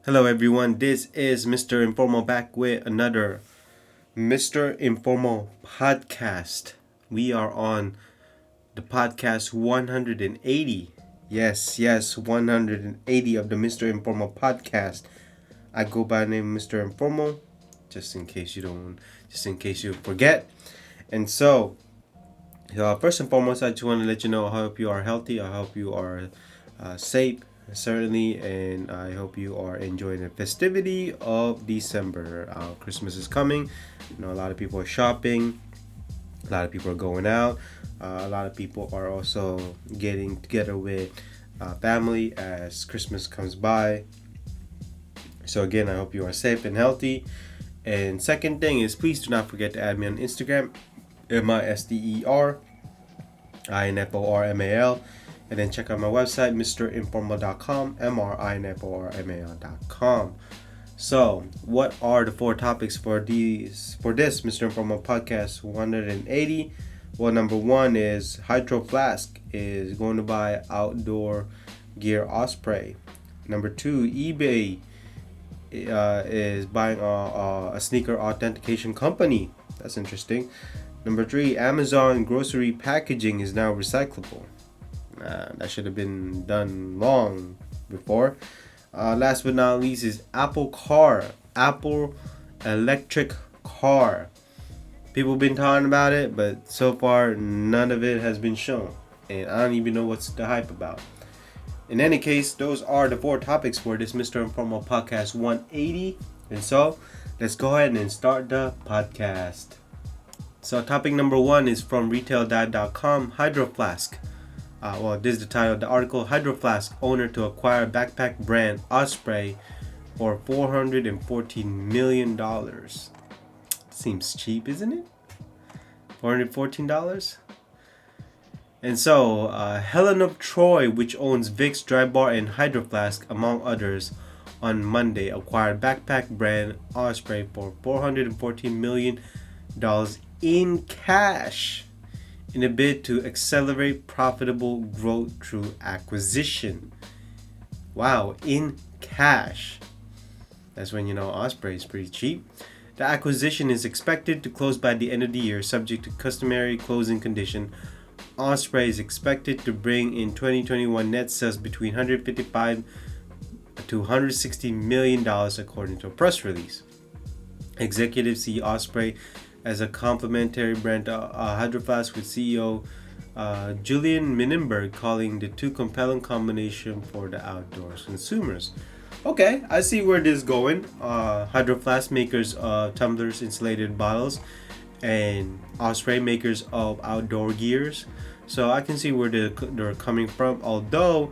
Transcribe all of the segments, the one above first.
Hello, everyone. This is Mr. Informal back with another Mr. Informal podcast. We are on the podcast 180. Yes, 180 of the Mr. Informal podcast. I go by the name Mr. Informal, just in case you forget. And first and foremost, I just want to let you know I hope you are healthy. I hope you are safe, certainly, and I hope you are enjoying the festivity of December. Christmas is coming. A lot of people are shopping. A lot of people are going out. A lot of people are also getting together with family as Christmas comes by. So again, I hope you are safe and healthy. And second thing is, please do not forget to add me on Instagram, MISTERINFORMAL. And then check out my website, mrinformal.com, MRINFORMAL.com. So, what are the four topics for this Mr. Informal Podcast 180? Well, number one is Flask is going to buy outdoor gear Osprey. Number two, eBay is buying a sneaker authentication company. That's interesting. Number three, Amazon grocery packaging is now recyclable. That should have been done long before. Last but not least is Apple electric car. People have been talking about it, but so far none of it has been shown. And I don't even know what's the hype about. In any case, those are the four topics for this Mr. Informal Podcast 180. And so, let's go ahead and start the podcast. So topic number one is from retaildive.com, Flask. This is the title of the article. Flask owner to acquire backpack brand Osprey for $414 million. Seems cheap, isn't it? $414? And so, Helen of Troy, which owns Vicks Dry Bar and Flask, among others, on Monday acquired backpack brand Osprey for $414 million in cash, in a bid to accelerate profitable growth through acquisition. Wow, in cash. That's when Osprey is pretty cheap. The acquisition is expected to close by the end of the year, subject to customary closing condition. Osprey is expected to bring in 2021 net sales between $155 to $160 million, according to a press release. Executives see Osprey as a complementary brand to Flask, with CEO Julian Minenberg calling the two compelling combination for the outdoors consumers. Okay, I see where this is going. Flask makers of tumblers, insulated bottles, and Osprey makers of outdoor gears. So I can see where they're coming from. Although,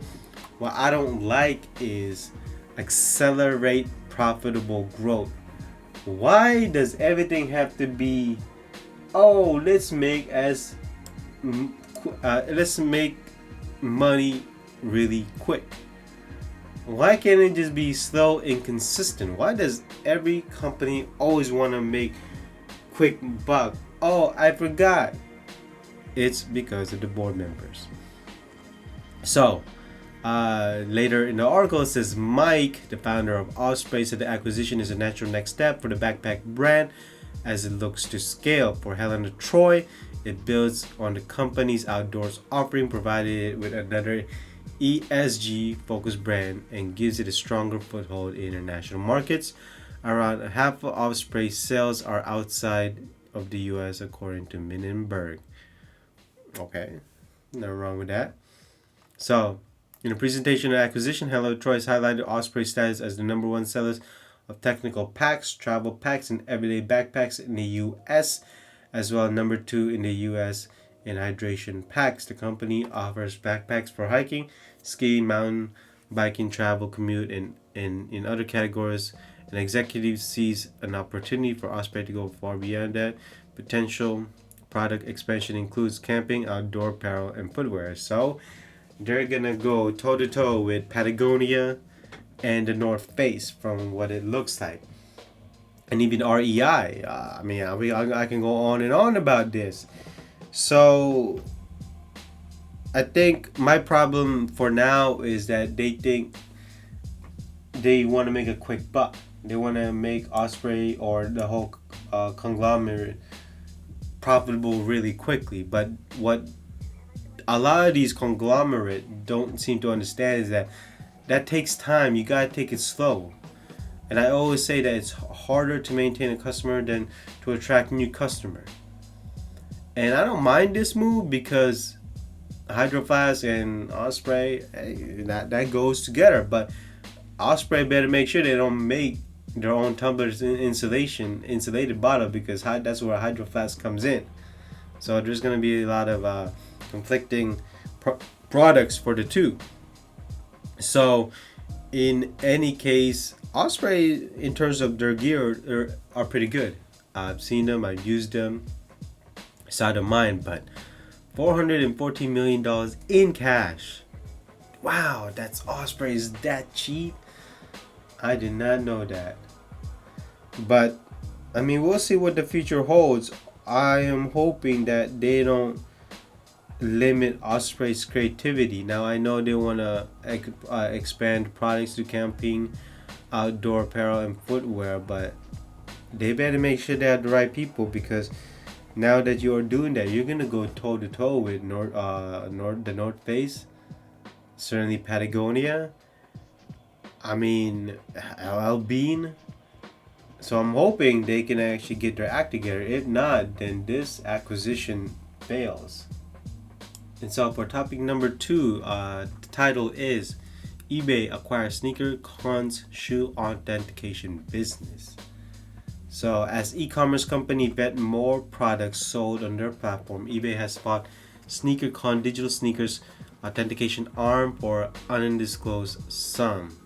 what I don't like is accelerate profitable growth. Why does everything have to be, let's make money really quick? Why can't it just be slow and consistent? Why does every company always want to make quick buck? Oh, I forgot. It's because of the board members. So, later in the article, it says Mike, the founder of Osprey, said the acquisition is a natural next step for the backpack brand as it looks to scale. For Helen of Troy, it builds on the company's outdoors offering, provided it with another ESG-focused brand, and gives it a stronger foothold in international markets. Around half of Osprey's sales are outside of the U.S., according to Minenberg. Okay, nothing wrong with that. So, in the presentation of acquisition, Hello Troy has highlighted Osprey's status as the number one sellers of technical packs, travel packs, and everyday backpacks in the U.S., as well as number two in the U.S. in hydration packs. The company offers backpacks for hiking, skiing, mountain biking, travel, commute, and in other categories. An executive sees an opportunity for Osprey to go far beyond that. Potential product expansion includes camping, outdoor apparel, and footwear. So, they're gonna go toe to toe with Patagonia and the North Face, from what it looks like, and even REI. I can go on and on about this. So, I think my problem for now is that they think they want to make a quick buck. They want to make Osprey or the whole conglomerate profitable really quickly. But what a lot of these conglomerate don't seem to understand is that takes time. You gotta take it slow. And I always say that it's harder to maintain a customer than to attract new customer. And I don't mind this move because Hydro Flask and Osprey, that goes together. But Osprey better make sure they don't make their own tumblers insulated bottle, because that's where Hydro Flask comes in. So there's going to be a lot of conflicting products for the two. So in any case, Osprey, in terms of their gear, are pretty good. I've seen them, I've used them. Side of mine, but $414 million in cash. Wow, that's Osprey. Is that cheap? I did not know that. But I mean, we'll see what the future holds. I am hoping that they don't limit Osprey's creativity. Now I know they want to expand products to camping, outdoor apparel, and footwear, but they better make sure they have the right people, because now that you're doing that, you're gonna go toe to toe with the North Face, certainly Patagonia. I mean, LL Bean. So I'm hoping they can actually get their act together. If not, then this acquisition fails. And so for topic number 2, the title is eBay acquires Sneaker Con's shoe authentication business. So as e-commerce company vet more products sold on their platform, eBay has bought SneakerCon digital sneakers authentication arm for undisclosed sum.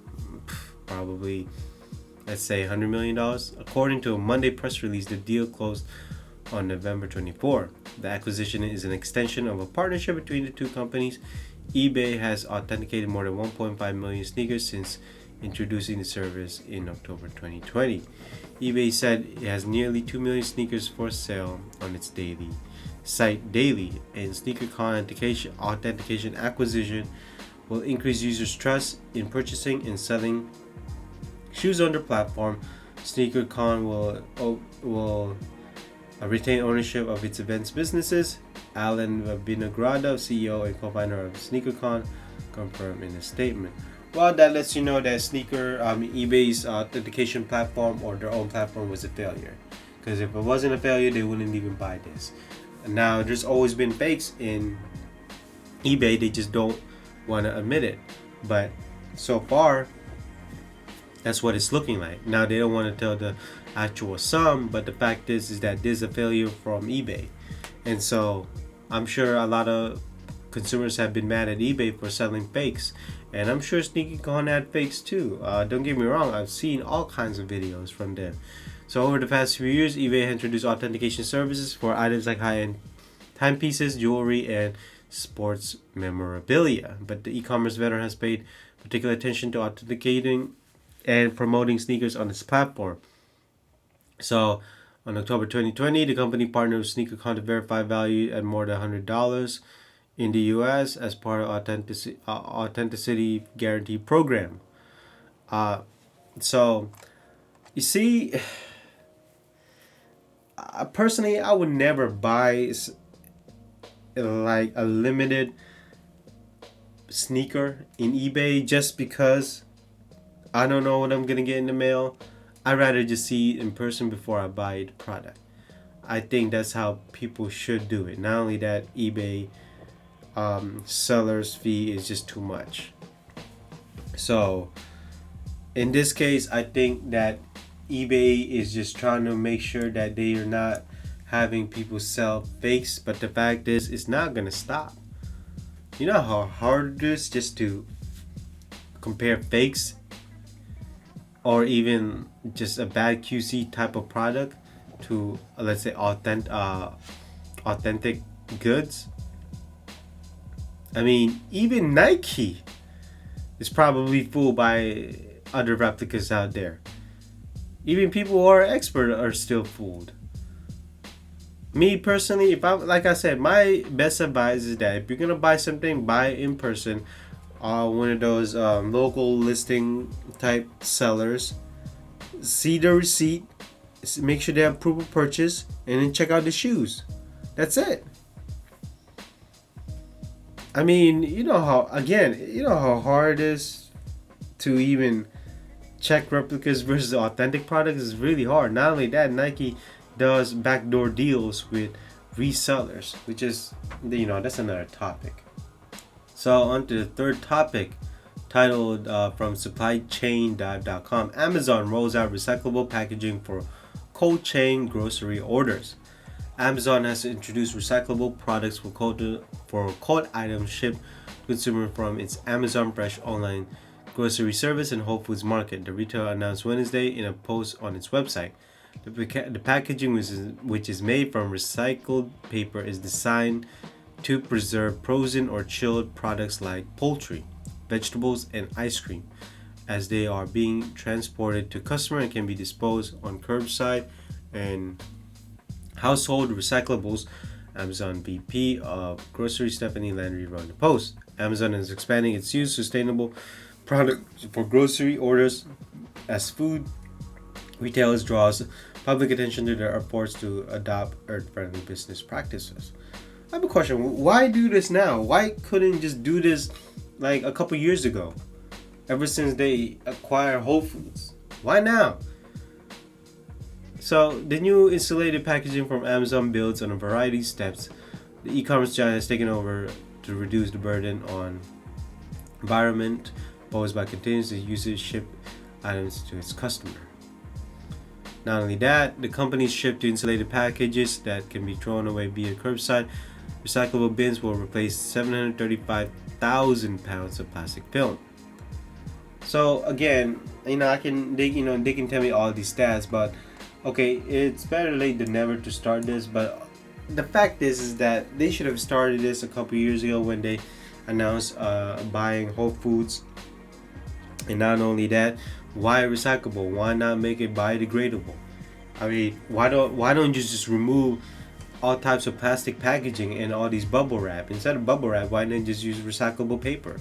Probably, let's say $100 million. According to a Monday press release, the deal closed on November 24. The acquisition is an extension of a partnership between the two companies. eBay has authenticated more than 1.5 million sneakers since introducing the service in October 2020. eBay said it has nearly 2 million sneakers for sale on its site daily, and SneakerCon authentication acquisition will increase users' trust in purchasing and selling shoes on their platform. SneakerCon will retain ownership of its events businesses. Alan Vinograda, CEO and co-founder of SneakerCon, confirmed in a statement. Well, that lets you know that eBay's authentication platform or their own platform was a failure. Because if it wasn't a failure, they wouldn't even buy this. And now, there's always been fakes in eBay. They just don't want to admit it. But so far, that's what it's looking like. Now, they don't want to tell the actual sum, but the fact is that this is a failure from eBay. And so, I'm sure a lot of consumers have been mad at eBay for selling fakes. And I'm sure SneakerCon had fakes too. Don't get me wrong, I've seen all kinds of videos from them. So over the past few years, eBay has introduced authentication services for items like high-end timepieces, jewelry, and sports memorabilia. But the e-commerce veteran has paid particular attention to authenticating and promoting sneakers on its platform. So on October 2020, the company partnered with SneakerCon to verify value at more than $100 in the U.S. as part of authenticity guarantee program. So you see, personally, I would never buy like a limited sneaker in eBay just because I don't know what I'm gonna get in the mail. I'd rather just see it in person before I buy the product. I think that's how people should do it. Not only that, eBay seller's fee is just too much. So in this case, I think that eBay is just trying to make sure that they are not having people sell fakes, but the fact is it's not gonna stop. You know how hard it is just to compare fakes or even just a bad QC type of product to let's say authentic goods. I mean, even Nike is probably fooled by other replicas out there. Even people who are expert are still fooled. Me personally, like I said, my best advice is that if you're gonna buy something, buy it in person. one of those local listing type sellers. See the receipt, make sure they have proof of purchase, and then check out the shoes. That's it. I mean, you know how hard it is to even check replicas versus authentic products is really hard. Not only that, Nike does backdoor deals with resellers, which is, that's another topic. So on to the third topic, titled from supplychaindive.com. Amazon rolls out recyclable packaging for cold chain grocery orders. Amazon has introduced recyclable products for cold items shipped to consumers from its Amazon Fresh online grocery service and Whole Foods Market. The retailer announced Wednesday in a post on its website. The packaging, which is made from recycled paper, is designed to preserve frozen or chilled products like poultry, vegetables, and ice cream as they are being transported to customer and can be disposed on curbside and household recyclables. Amazon VP of Grocery Stephanie Landry wrote in the post. Amazon is expanding its use of sustainable products for grocery orders as food retailers draws public attention to their efforts to adopt earth-friendly business practices. I have a question. Why do this now? Why couldn't just do this like a couple years ago? Ever since they acquired Whole Foods. Why now? So, the new insulated packaging from Amazon builds on a variety of steps the e-commerce giant has taken over to reduce the burden on environment posed by continuously using shipped items to its customer. Not only that, the company's shift to insulated packages that can be thrown away via curbside recyclable bins will replace 735,000 pounds of plastic film. So again, they can tell me all these stats, but okay, it's better late than never to start this. But the fact is that they should have started this a couple years ago when they announced buying Whole Foods. And not only that, why recyclable? Why not make it biodegradable? I mean, why don't you just remove all types of plastic packaging and all these bubble wrap? Instead of bubble wrap, why not just use recyclable paper?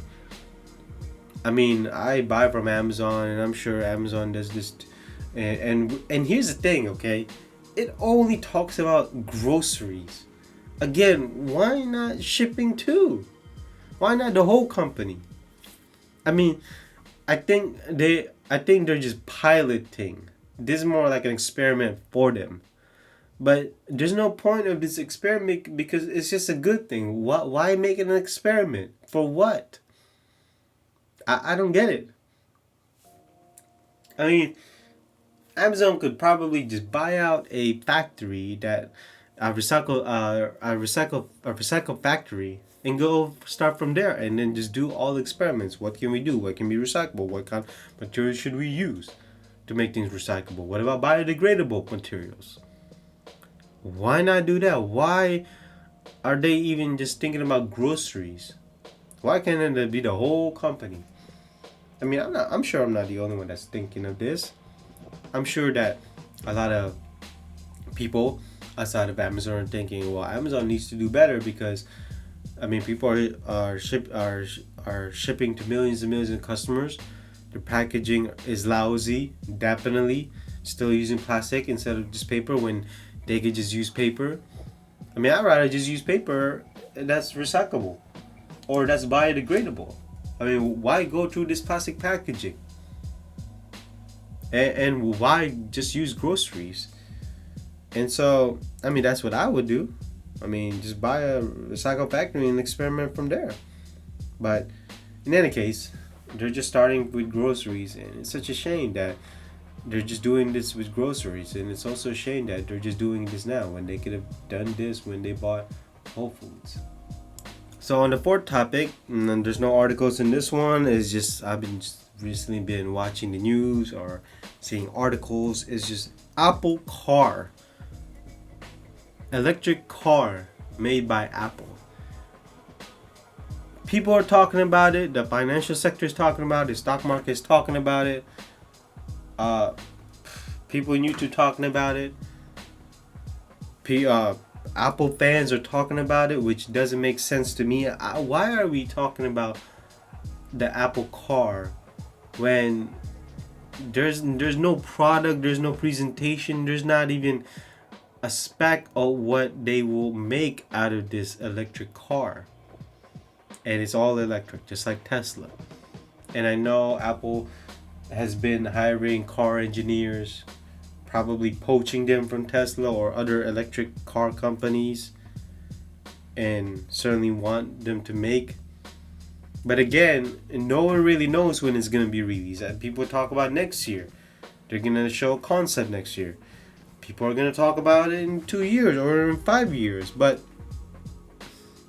I mean, I buy from Amazon, and I'm sure Amazon does this. And here's the thing, okay? It only talks about groceries. Again, why not shipping too? Why not the whole company? I mean, I think they're just piloting. This is more like an experiment for them. But there's no point of this experiment because it's just a good thing. Why make it an experiment? For what? I don't get it. I mean, Amazon could probably just buy out a factory that a recycle factory and go start from there and then just do all the experiments. What can we do? What can be recyclable? What kind of materials should we use to make things recyclable? What about biodegradable materials? Why not do that? Why are they even just thinking about groceries? Why can't it be the whole company? I mean, I'm sure I'm not the only one that's thinking of this. I'm sure that a lot of people outside of Amazon are thinking, well, Amazon needs to do better because, I mean, people are shipping to millions and millions of customers. Their packaging is lousy, definitely. Still using plastic instead of just paper when they could just use paper. I mean, I'd rather just use paper that's recyclable or that's biodegradable. I mean, why go through this plastic packaging? And why just use groceries? And so, I mean, that's what I would do. I mean, just buy a recycle factory and experiment from there. But in any case, they're just starting with groceries, and it's such a shame that they're just doing this with groceries. And it's also a shame that they're just doing this now when they could have done this when they bought Whole Foods. So on the fourth topic, and there's no articles in this one, it's just I've been recently been watching the news or seeing articles. It's just Apple car, electric car made by Apple. People are talking about it. The financial sector is talking about it. The stock market is talking about it. People in YouTube talking about it. Apple fans are talking about it, which doesn't make sense to me. Why are we talking about the Apple car when there's no product, there's no presentation, there's not even a spec of what they will make out of this electric car. And it's all electric, just like Tesla. And I know Apple has been hiring car engineers, probably poaching them from Tesla or other electric car companies, and certainly want them to make. But again, no one really knows when it's going to be released. People talk about next year. They're going to show a concept next year. People are going to talk about it in 2 years or in 5 years. But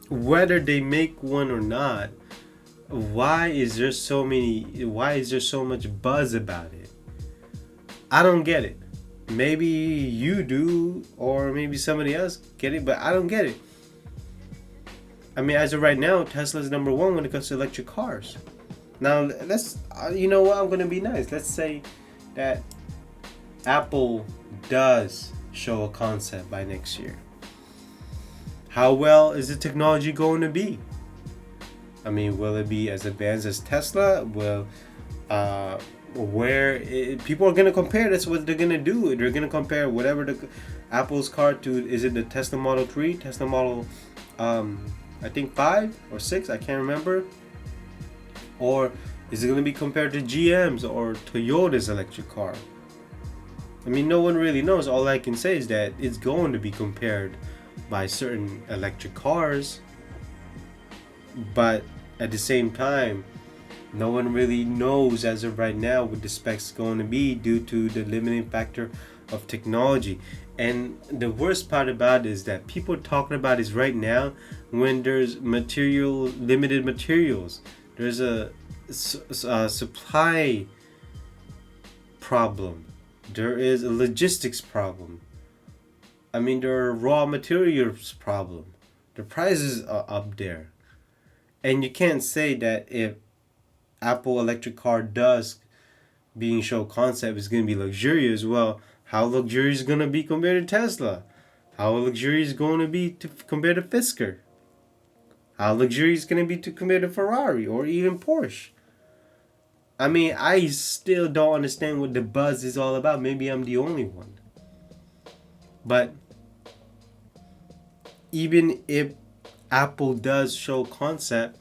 whether they make one or not, why is there so much buzz about it? I don't get it. Maybe you do, or maybe somebody else get it, but I don't get it. I mean, as of right now, Tesla's number one when it comes to electric cars. Now, let's, you know what, I'm going to be nice. Let's say that Apple does show a concept by next year. How well is the technology going to be? I mean, will it be as advanced as Tesla? People are going to compare. That's what they're going to do. They're going to compare whatever Apple's car to, is it the Tesla Model 3, Tesla Model, I think 5 or 6, I can't remember. Or is it going to be compared to GM's or Toyota's electric car? I mean, no one really knows. All I can say is that it's going to be compared by certain electric cars. But at the same time, no one really knows as of right now what the specs going to be due to the limiting factor of technology. And the worst part about it is that people are talking about is right now when there's limited materials. There's a supply problem. There is a logistics problem. I mean, there are raw materials problem. The prices are up there. And you can't say that if Apple electric car does being show concept is going to be luxurious. Well, how luxurious is going to be compared to Tesla? How luxurious is going to be compared to Fisker? How luxurious is going to be compared to Ferrari or even Porsche? I mean, I still don't understand what the buzz is all about. Maybe I'm the only one. But even if Apple does show concept,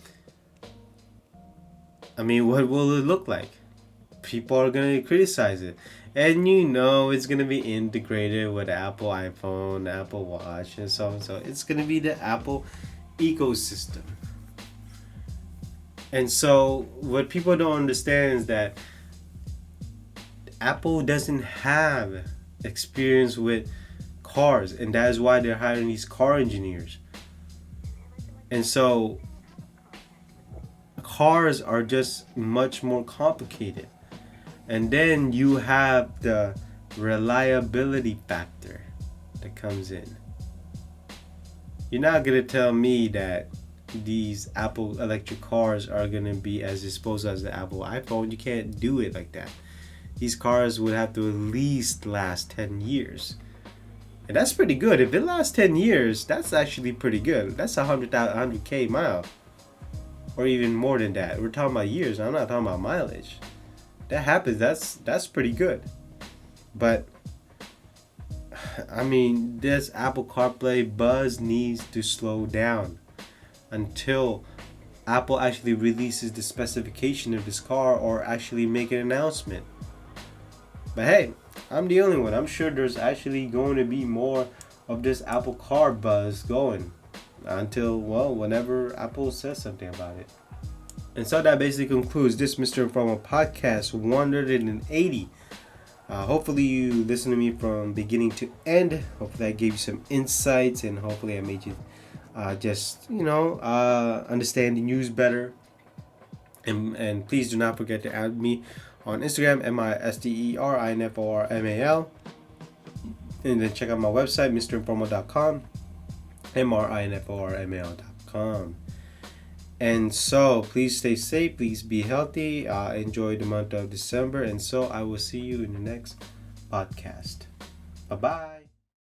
I mean, what will it look like? People are going to criticize it. And you know it's going to be integrated with Apple iPhone, Apple Watch, and so on. So it's going to be the Apple ecosystem. And so what people don't understand is that Apple doesn't have experience with cars. And that is why they're hiring these car engineers. And so cars are just much more complicated. And then you have the reliability factor that comes in. You're not going to tell me that these Apple electric cars are going to be as disposable as the Apple iPhone. You can't do it like that. These cars would have to at least last 10 years. And that's pretty good. If it lasts 10 years, that's actually pretty good. That's 100K mile. Or even more than that. We're talking about years. I'm not talking about mileage. That happens. That's pretty good. But I mean, this Apple CarPlay buzz needs to slow down until Apple actually releases the specification of this car or actually make an announcement. But hey, I'm the only one. I'm sure there's actually going to be more of this Apple car buzz going until, well, whenever Apple says something about it. And so that basically concludes this Mr. Informal Podcast 180. Hopefully you listen to me from beginning to end. Hopefully I gave you some insights, and hopefully I made you understand the news better. And please do not forget to add me on Instagram, MISTERINFORMAL. And then check out my website, mrinformal.com, MRINFORMAL.com. And so please stay safe, please be healthy, enjoy the month of December, and so I will see you in the next podcast. Bye-bye.